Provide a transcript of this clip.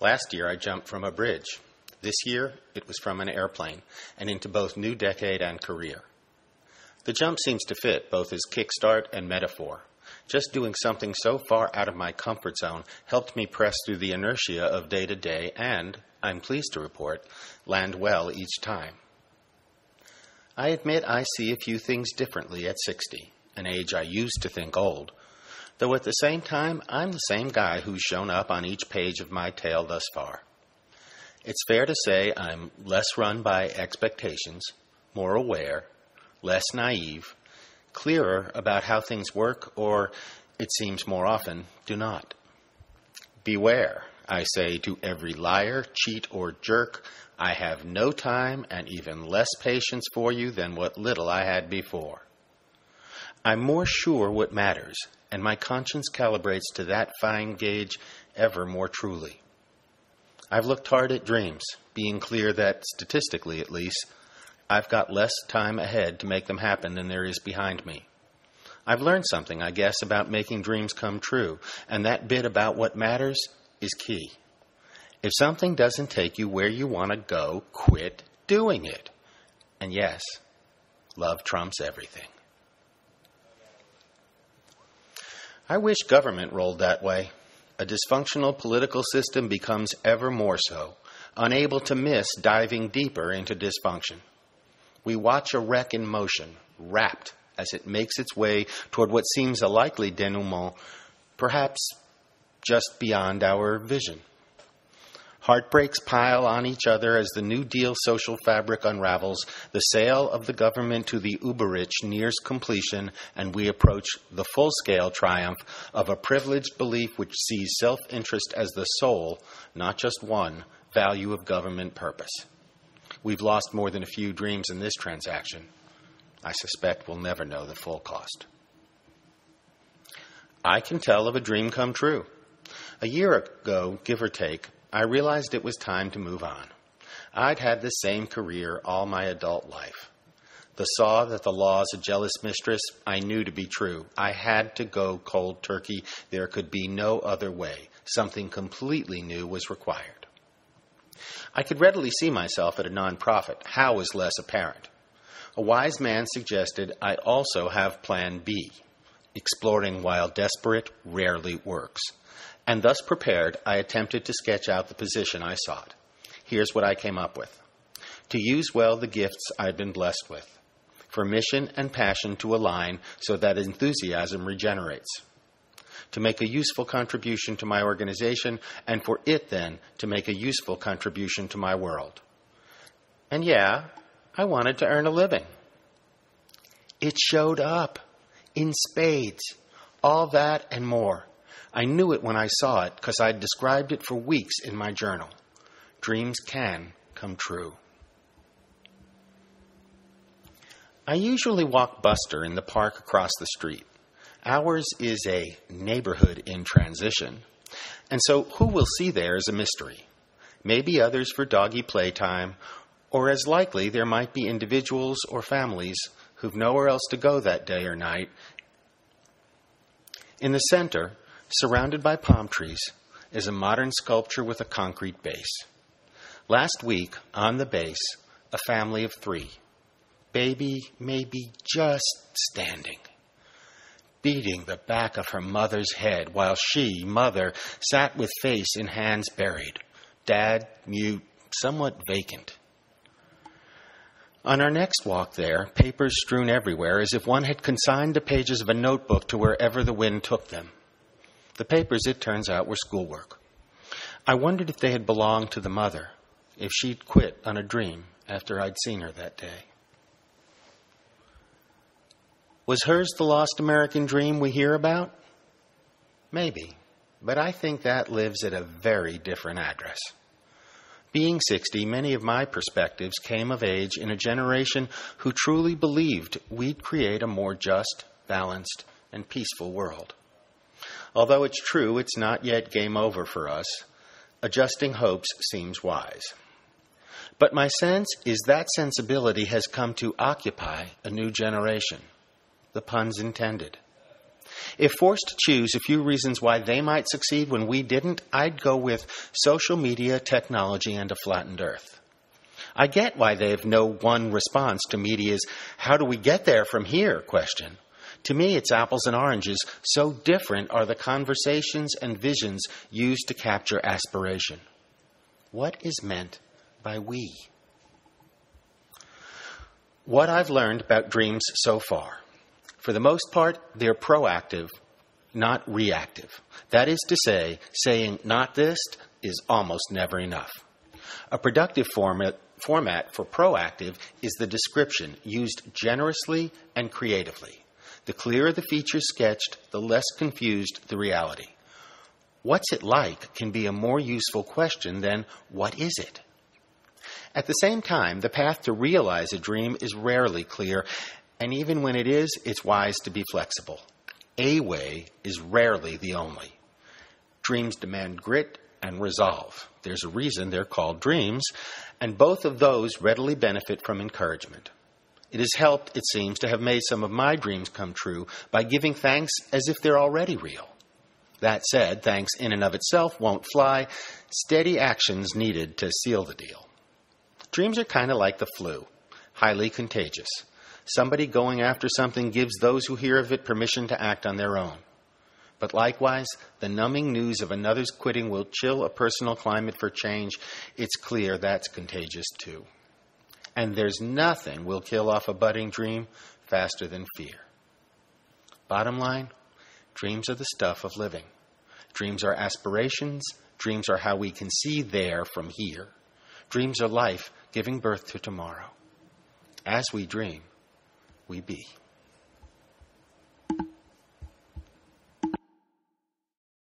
Last year I jumped from a bridge. This year it was from an airplane and into both new decade and career. The jump seems to fit both as kickstart and metaphor. Just doing something so far out of my comfort zone helped me press through the inertia of day-to-day and, I'm pleased to report, land well each time. I admit I see a few things differently at 60, an age I used to think old, though at the same time I'm the same guy who's shown up on each page of my tale thus far. It's fair to say I'm less run by expectations, more aware, less naive, clearer about how things work, or, it seems more often, do not. Beware, I say to every liar, cheat, or jerk, I have no time and even less patience for you than what little I had before. I'm more sure what matters, and my conscience calibrates to that fine gauge ever more truly. I've looked hard at dreams, being clear that, statistically at least, I've got less time ahead to make them happen than there is behind me. I've learned something, I guess, about making dreams come true, and that bit about what matters is key. If something doesn't take you where you want to go, quit doing it. And yes, love trumps everything. I wish government rolled that way. A dysfunctional political system becomes ever more so, unable to miss diving deeper into dysfunction. We watch a wreck in motion, rapt as it makes its way toward what seems a likely denouement, perhaps just beyond our vision. Heartbreaks pile on each other as the New Deal social fabric unravels, the sale of the government to the uber-rich nears completion, and we approach the full-scale triumph of a privileged belief which sees self-interest as the sole, not just one, value of government purpose. We've lost more than a few dreams in this transaction. I suspect we'll never know the full cost. I can tell of a dream come true. A year ago, give or take, I realized it was time to move on. I'd had the same career all my adult life. The saw that the law's a jealous mistress, I knew to be true. I had to go cold turkey. There could be no other way. Something completely new was required. I could readily see myself at a nonprofit. How was less apparent. A wise man suggested I also have Plan B. Exploring while desperate rarely works. And thus prepared, I attempted to sketch out the position I sought. Here's what I came up with. To use well the gifts I'd been blessed with. For mission and passion to align so that enthusiasm regenerates. To make a useful contribution to my organization, and for it then to make a useful contribution to my world. And yeah, I wanted to earn a living. It showed up in spades. All that and more. I knew it when I saw it because I'd described it for weeks in my journal. Dreams can come true. I usually walk Buster in the park across the street. Ours is a neighborhood in transition, and so who we'll see there is a mystery. Maybe others for doggy playtime, or as likely there might be individuals or families who've nowhere else to go that day or night. In the center, surrounded by palm trees, is a modern sculpture with a concrete base. Last week, on the base, a family of 3. Baby maybe just standing, beating the back of her mother's head while she, mother, sat with face in hands buried, dad, mute, somewhat vacant. On our next walk there, papers strewn everywhere as if one had consigned the pages of a notebook to wherever the wind took them. The papers, it turns out, were schoolwork. I wondered if they had belonged to the mother, if she'd quit on a dream after I'd seen her that day. Was hers the lost American dream we hear about? Maybe, but I think that lives at a very different address. Being 60, many of my perspectives came of age in a generation who truly believed we'd create a more just, balanced, and peaceful world. Although it's true it's not yet game over for us, adjusting hopes seems wise. But my sense is that sensibility has come to occupy a new generation. The pun's intended. If forced to choose a few reasons why they might succeed when we didn't, I'd go with social media, technology, and a flattened earth. I get why they have no one response to media's "how do we get there from here?" question. To me, it's apples and oranges. So different are the conversations and visions used to capture aspiration. What is meant by we? What I've learned about dreams so far. For the most part, they're proactive, not reactive. That is to say, saying "not this" is almost never enough. A productive format for proactive is the description, used generously and creatively. The clearer the features sketched, the less confused the reality. What's it like can be a more useful question than what is it? At the same time, the path to realize a dream is rarely clear, and even when it is, it's wise to be flexible. A way is rarely the only. Dreams demand grit and resolve. There's a reason they're called dreams, and both of those readily benefit from encouragement. It has helped, it seems, to have made some of my dreams come true by giving thanks as if they're already real. That said, thanks in and of itself won't fly. Steady action's needed to seal the deal. Dreams are kind of like the flu, highly contagious. Somebody going after something gives those who hear of it permission to act on their own. But likewise, the numbing news of another's quitting will chill a personal climate for change. It's clear that's contagious too. And there's nothing will kill off a budding dream faster than fear. Bottom line, dreams are the stuff of living. Dreams are aspirations. Dreams are how we can see there from here. Dreams are life giving birth to tomorrow. As we dream, we be.